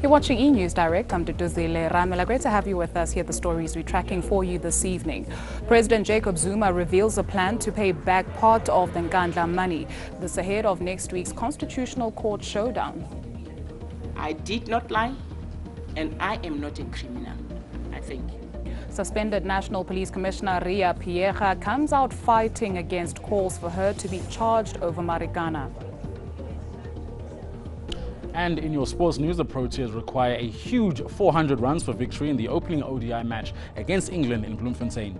You're watching eNews Direct. I'm Riah. Great to have you with us here. The stories we're tracking for you this evening. President Jacob Zuma reveals a plan to pay back part of the Nkandla money. This ahead of next week's Constitutional Court showdown. I did not lie, and I am not a criminal, I think. Suspended National Police Commissioner Riah Phiyega comes out fighting against calls for her to be charged over Marikana. And in your sports news, the Proteas require a huge 400 runs for victory in the opening ODI match against England in Bloemfontein.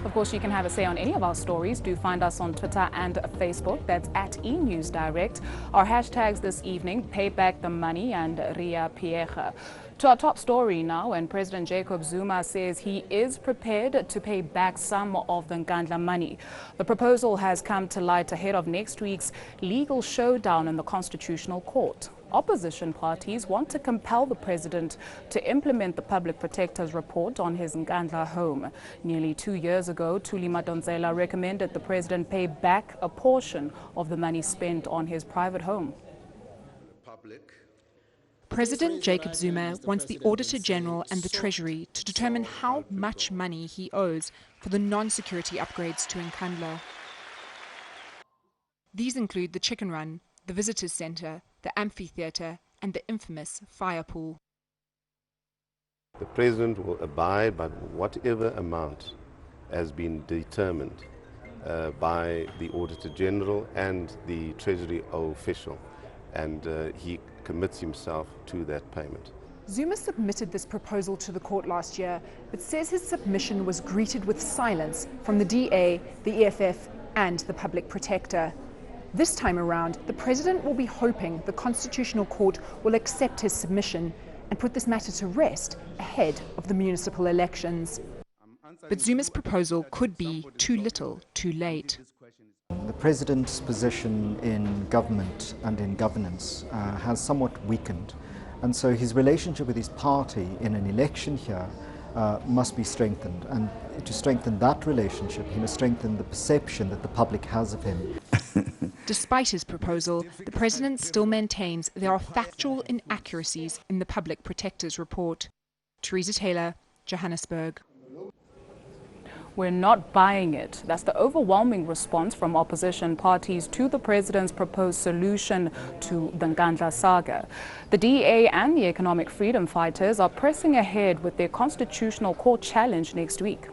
Of course, you can have a say on any of our stories. Do find us on Twitter and Facebook. That's at eNews Direct. Our hashtags this evening: pay back the money and Riah Phiyega. To our top story now, and President Jacob Zuma says he is prepared to pay back some of the Nkandla money. The proposal has come to light ahead of next week's legal showdown in the Constitutional Court. Opposition parties want to compel the president to implement the public protector's report on his Nkandla home. Nearly 2 years ago, Thuli Mandonsela recommended the president pay back a portion of the money spent on his private home. President Jacob Zuma wants the Auditor General and the Treasury to determine how much money he owes for the non-security upgrades to Nkandla. These include the Chicken Run, the Visitors Centre, the Amphitheatre and the infamous fire pool. The President will abide by whatever amount has been determined by the Auditor General and the Treasury official, and he commits himself to that payment. Zuma submitted this proposal to the court last year, but says his submission was greeted with silence from the DA, the EFF and the Public Protector. This time around, the President will be hoping the Constitutional Court will accept his submission and put this matter to rest ahead of the municipal elections. But Zuma's proposal could be too little, too late. The President's position in government and in governance has somewhat weakened, and so his relationship with his party in an election here must be strengthened, and to strengthen that relationship he must strengthen the perception that the public has of him. Despite his proposal, the President still maintains there are factual inaccuracies in the Public Protector's report. Teresa Taylor, Johannesburg. We're not buying it. That's the overwhelming response from opposition parties to the president's proposed solution to the Nkandla saga. The DA and the economic freedom fighters are pressing ahead with their Constitutional Court challenge next week.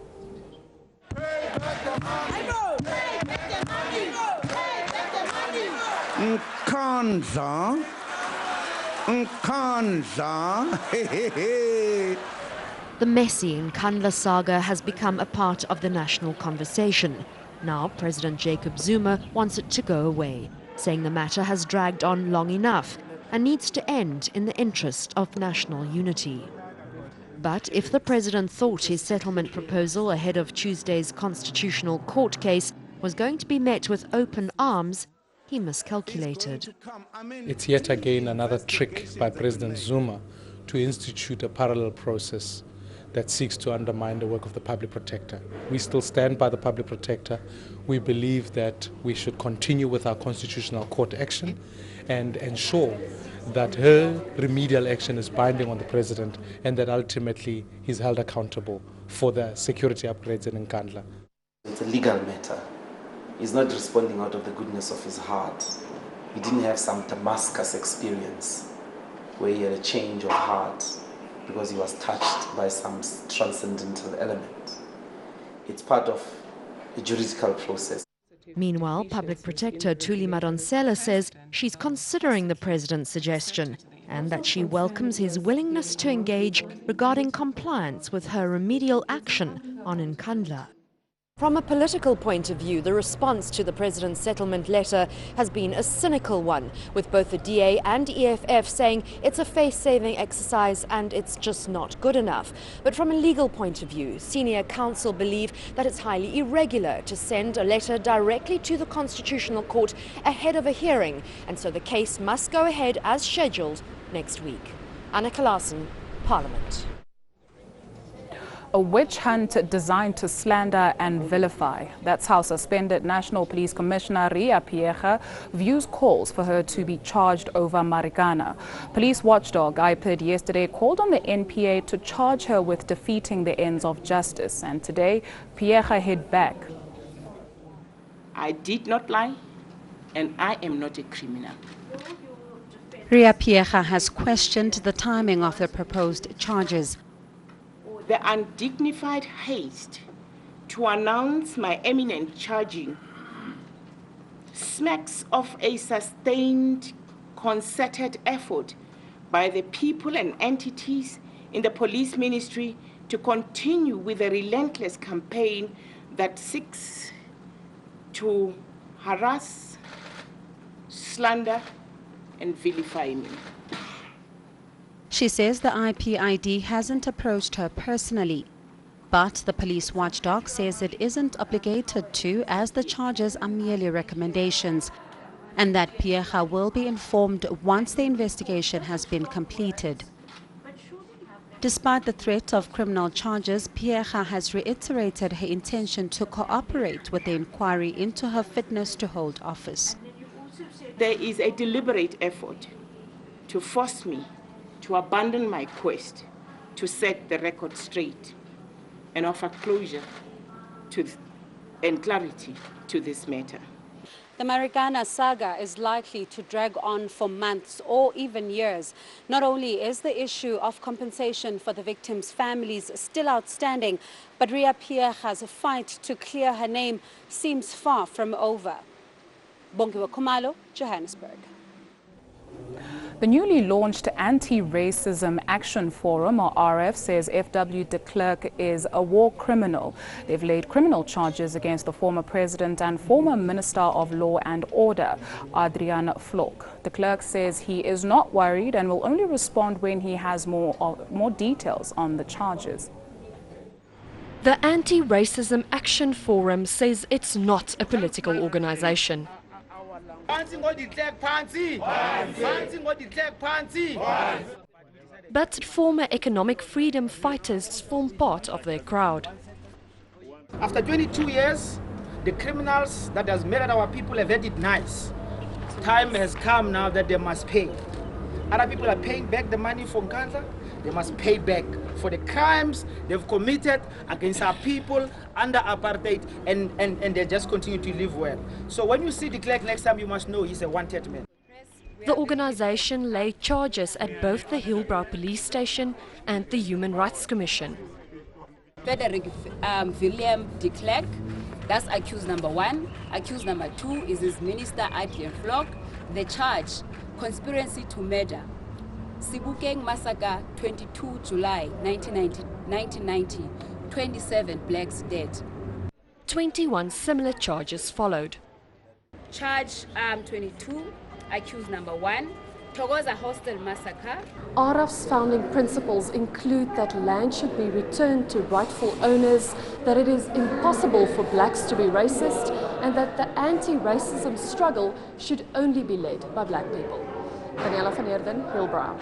Nkandla, The messy Nkandla saga has become a part of the national conversation. Now President Jacob Zuma wants it to go away, saying the matter has dragged on long enough and needs to end in the interest of national unity. But if the President thought his settlement proposal ahead of Tuesday's Constitutional Court case was going to be met with open arms, he miscalculated. It's yet again another trick by President Zuma to institute a parallel process that seeks to undermine the work of the Public Protector. We still stand by the Public Protector. We believe that we should continue with our Constitutional Court action and ensure that her remedial action is binding on the President and that ultimately he's held accountable for the security upgrades in Nkandla. It's a legal matter. He's not responding out of the goodness of his heart. He didn't have some Damascus experience where he had a change of heart because he was touched by some transcendental element. It's part of a juridical process. Meanwhile, Public Protector Thuli Mandonsela says she's considering the President's suggestion and that she welcomes his willingness to engage regarding compliance with her remedial action on Nkandla. From a political point of view, the response to the President's settlement letter has been a cynical one, with both the DA and EFF saying it's a face-saving exercise and it's just not good enough. But from a legal point of view, senior counsel believe that it's highly irregular to send a letter directly to the Constitutional Court ahead of a hearing, and so the case must go ahead as scheduled next week. Anna Larson, Parliament. A witch hunt designed to slander and vilify. That's how suspended National Police Commissioner Riah views calls for her to be charged over Marikana. Police watchdog IPID yesterday called on the NPA to charge her with defeating the ends of justice. And today, Phiyega hit back. I did not lie, and I am not a criminal. Riah has questioned the timing of the proposed charges. The undignified haste to announce my imminent charging smacks of a sustained, concerted effort by the people and entities in the police ministry to continue with a relentless campaign that seeks to harass, slander, and vilify me. She says the IPID hasn't approached her personally, but the police watchdog says it isn't obligated to, as the charges are merely recommendations, and that Phiyega will be informed once the investigation has been completed. Despite the threat of criminal charges, Phiyega has reiterated her intention to cooperate with the inquiry into her fitness to hold office. There is a deliberate effort to force me to abandon my quest to set the record straight and offer closure and clarity to this matter. The Marikana saga is likely to drag on for months or even years. Not only is the issue of compensation for the victims' families still outstanding, but Riah's fight to clear her name seems far from over. Bongiwa Khumalo, Johannesburg. The newly launched Anti-Racism Action Forum, or RF, says FW de Klerk is a war criminal. They've laid criminal charges against the former president and former Minister of Law and Order, Adrian Vlok. De Klerk says he is not worried and will only respond when he has more details on the charges. The Anti-Racism Action Forum says it's not a political organization. But former economic freedom fighters form part of their crowd. After 22 years, the criminals that has murdered our people have had it nice. Time has come now that they must pay. Other people are paying back the money from Nkandla. They must pay back for the crimes they've committed against our people under apartheid, and they just continue to live well. So when you see de Klerk next time, you must know he's a wanted man. The organization laid charges at both the Hillbrow Police Station and the Human Rights Commission. Frederick William de Klerk, that's accused number 1. Accused number 2 is his minister, Adrian Vlok. The charge, conspiracy to murder. Sibukeng massacre, 22 July 1990, 27 blacks dead. 21 similar charges followed. Charge 22, accused number 1, Thokoza Hostel massacre. RF's founding principles include that land should be returned to rightful owners, that it is impossible for blacks to be racist, and that the anti-racism struggle should only be led by black people. Daniela van Heerden, Hillbrow.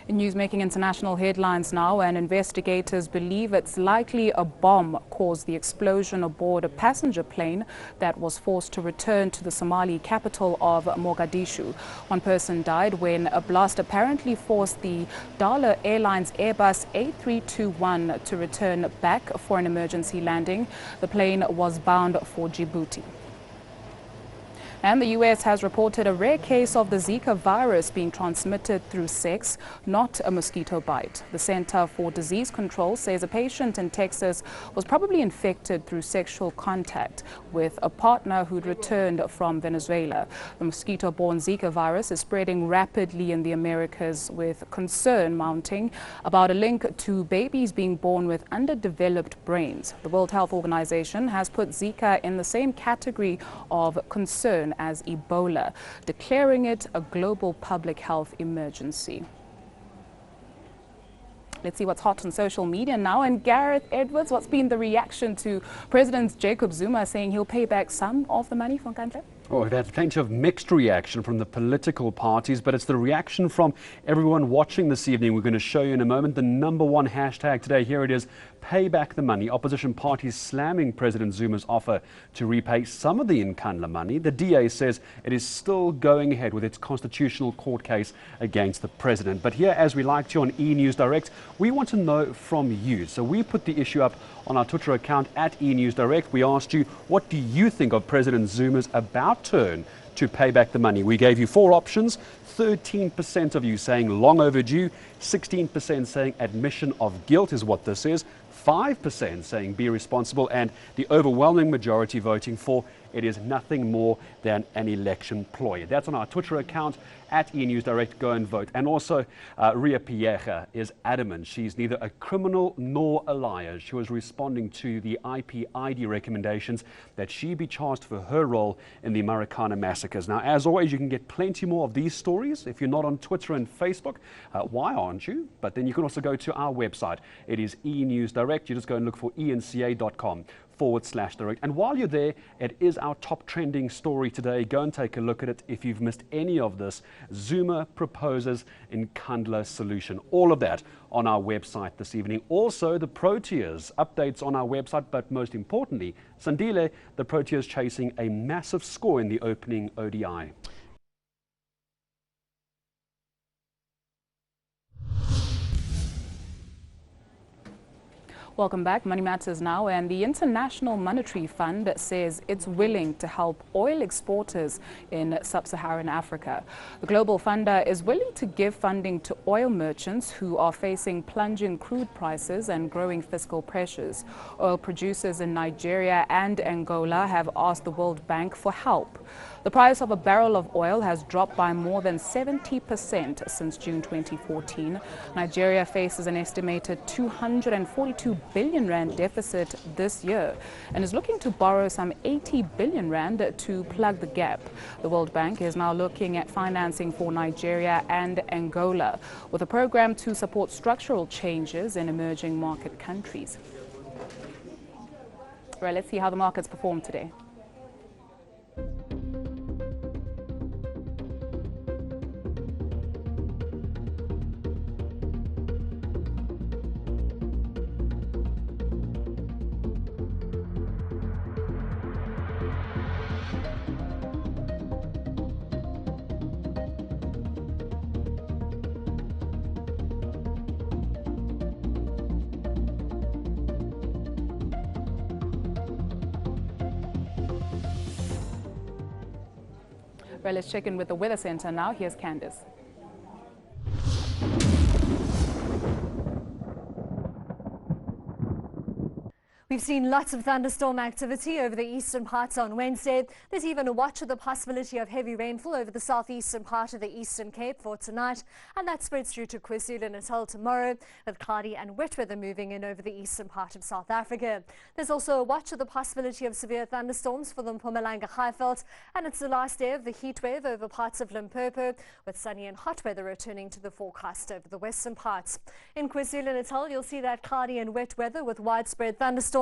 In news making international headlines now, and investigators believe it's likely a bomb caused the explosion aboard a passenger plane that was forced to return to the Somali capital of Mogadishu. One person died when a blast apparently forced the Dala Airlines Airbus A321 to return back for an emergency landing. The plane was bound for Djibouti. And the U.S. has reported a rare case of the Zika virus being transmitted through sex, not a mosquito bite. The Center for Disease Control says a patient in Texas was probably infected through sexual contact with a partner who'd returned from Venezuela. The mosquito-borne Zika virus is spreading rapidly in the Americas, with concern mounting about a link to babies being born with underdeveloped brains. The World Health Organization has put Zika in the same category of concern as Ebola, declaring it a global public health emergency. Let's see what's hot on social media now. And Gareth Edwards, what's been the reaction to President Jacob Zuma saying he'll pay back some of the money from Nkandla? Oh, we've had plenty of mixed reaction from the political parties, but it's the reaction from everyone watching this evening. We're going to show you in a moment the #1 hashtag today. Here it is, pay back the money. Opposition parties slamming President Zuma's offer to repay some of the Nkandla money. The DA says it is still going ahead with its constitutional court case against the president. But here, as we like to on eNews Direct, we want to know from you. So we put the issue up on our Twitter account at eNews Direct. We asked you, what do you think of President Zuma's about turn to pay back the money? We gave you 4 options. 13% of you saying long overdue, 16% saying admission of guilt is what this is, 5% saying be responsible, and the overwhelming majority voting for it is nothing more than an election ploy. That's on our Twitter account at eNews Direct. Go and vote. And also, Riah is adamant she's neither a criminal nor a liar. She was responding to the IPID recommendations that she be charged for her role in the Marikana massacres. Now, as always, you can get plenty more of these stories if you're not on Twitter and Facebook. Why aren't you? But then you can also go to our website. It is eNews Direct. You just go and look for enca.com/direct. And while you're there, it is our top trending story today. Go and take a look at it if you've missed any of this. Zuma proposes Nkandla solution. All of that on our website this evening. Also, the Proteas updates on our website, but most importantly, Sandile, the Proteas chasing a massive score in the opening ODI. Welcome back. Money Matters now, and the International Monetary Fund says it's willing to help oil exporters in sub-Saharan Africa. The global funder is willing to give funding to oil merchants who are facing plunging crude prices and growing fiscal pressures. Oil producers in Nigeria and Angola have asked the World Bank for help. The price of a barrel of oil has dropped by more than 70% since June 2014. Nigeria faces an estimated 242 billion rand deficit this year and is looking to borrow some 80 billion rand to plug the gap. The World Bank is now looking at financing for Nigeria and Angola with a program to support structural changes in emerging market countries. Right, let's see how the markets performed today. Right, let's check in with the Weather Center now. Here's Candice. We've seen lots of thunderstorm activity over the eastern parts on Wednesday. There's even a watch of the possibility of heavy rainfall over the southeastern part of the Eastern Cape for tonight, and that spreads through to KwaZulu-Natal tomorrow, with cloudy and wet weather moving in over the eastern part of South Africa. There's also a watch of the possibility of severe thunderstorms for the Mpumalanga Highveld, and it's the last day of the heat wave over parts of Limpopo, with sunny and hot weather returning to the forecast over the western parts. In KwaZulu-Natal, you'll see that cloudy and wet weather with widespread thunderstorms,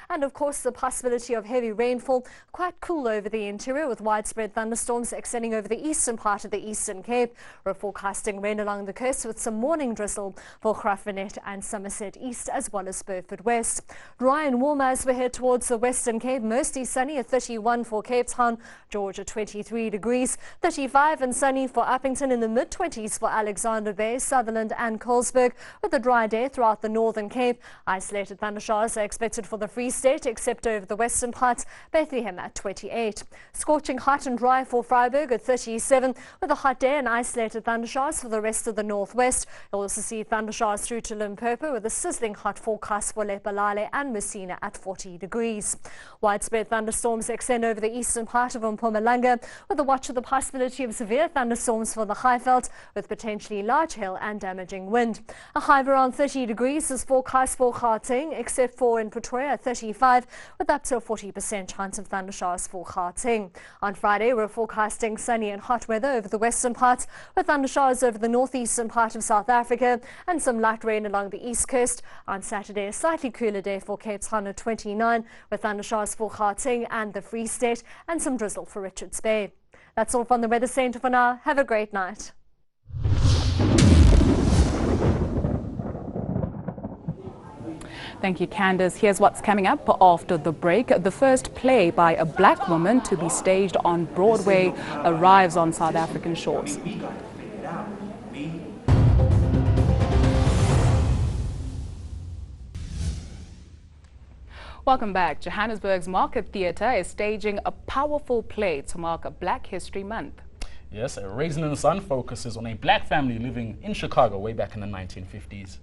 and of course the possibility of heavy rainfall. Quite cool over the interior with widespread thunderstorms extending over the eastern part of the Eastern Cape. We're forecasting rain along the coast with some morning drizzle for Graaff-Reinet and Somerset East as well as Beaufort West. Dry and warm as we head towards the Western Cape, mostly sunny at 31 for Cape Town, George at 23 degrees, 35 and sunny for Uppington, in the mid-20s for Alexander Bay, Sutherland and Colesberg, with a dry day throughout the Northern Cape. Isolated thundershowers are expected for the Free State, except over the western parts, Bethlehem at 28. Scorching hot and dry for Vryburg at 37, with a hot day and isolated thundershowers for the rest of the northwest. You'll also see thundershowers through to Limpopo, with a sizzling hot forecast for Lephalale and Messina at 40 degrees. Widespread thunderstorms extend over the eastern part of Mpumalanga, with a watch of the possibility of severe thunderstorms for the Highveld, with potentially large hail and damaging wind. A high of around 30 degrees is forecast for Gauteng, except for in Pretoria Pretoria at 35, with up to a 40% chance of thundershowers for Gauteng. On Friday, we're forecasting sunny and hot weather over the western parts, with thundershowers over the northeastern part of South Africa and some light rain along the east coast. On Saturday, a slightly cooler day for Cape Town at 29, with thundershowers for Gauteng and the Free State, and some drizzle for Richards Bay. That's all from the Weather Centre for now. Have a great night. Thank you, Candace. Here's what's coming up after the break. The first play by a black woman to be staged on Broadway arrives on South African shores. Welcome back. Johannesburg's Market Theatre is staging a powerful play to mark Black History Month. Yes, A Raisin in the Sun focuses on a black family living in Chicago way back in the 1950s.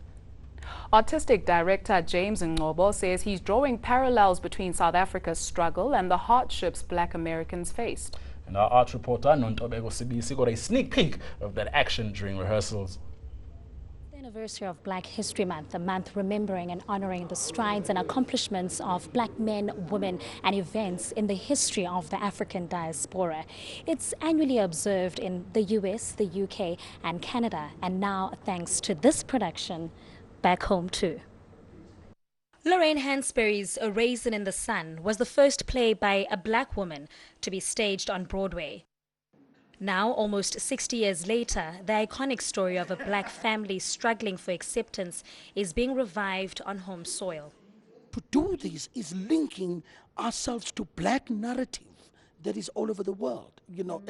Artistic director James Ngobo says he's drawing parallels between South Africa's struggle and the hardships black Americans faced. And our art reporter Nontobeko Sibisi got a sneak peek of that action during rehearsals. The anniversary of Black History Month, a month remembering and honoring the strides and accomplishments of black men, women and events in the history of the African diaspora. It's annually observed in the US, the UK and Canada, and now thanks to this production, back home too. Lorraine Hansberry's A Raisin in the Sun was the first play by a black woman to be staged on Broadway. Now, almost 60 years later, the iconic story of a black family struggling for acceptance is being revived on home soil. To do this is linking ourselves to black narrative that is all over the world, you know,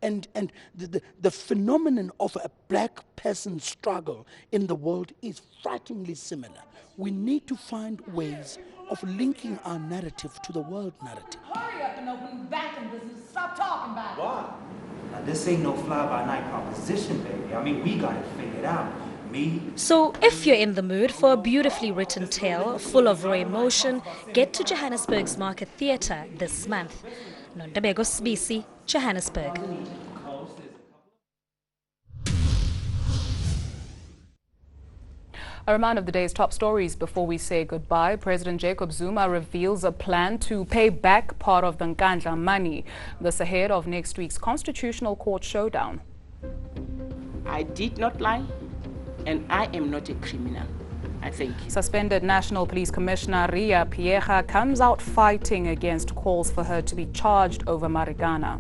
and the phenomenon of a black person's struggle in the world is frighteningly similar. We need to find ways of linking our narrative to the world narrative. Hurry up and open the banking business. Stop talking about it. Why? Now, this ain't no fly-by-night proposition, baby. I mean, we got it figured out. So if you're in the mood for a beautifully written tale full of raw emotion, get to Johannesburg's Market Theatre this month. Nontobeko Sibisi, Johannesburg. A reminder of the day's top stories before we say goodbye. President Jacob Zuma reveals a plan to pay back part of the Nkandla money. This ahead of next week's Constitutional Court showdown. I did not lie, and I am not a criminal. I thank you. Suspended National Police Commissioner Riah Phiyega comes out fighting against calls for her to be charged over Marikana.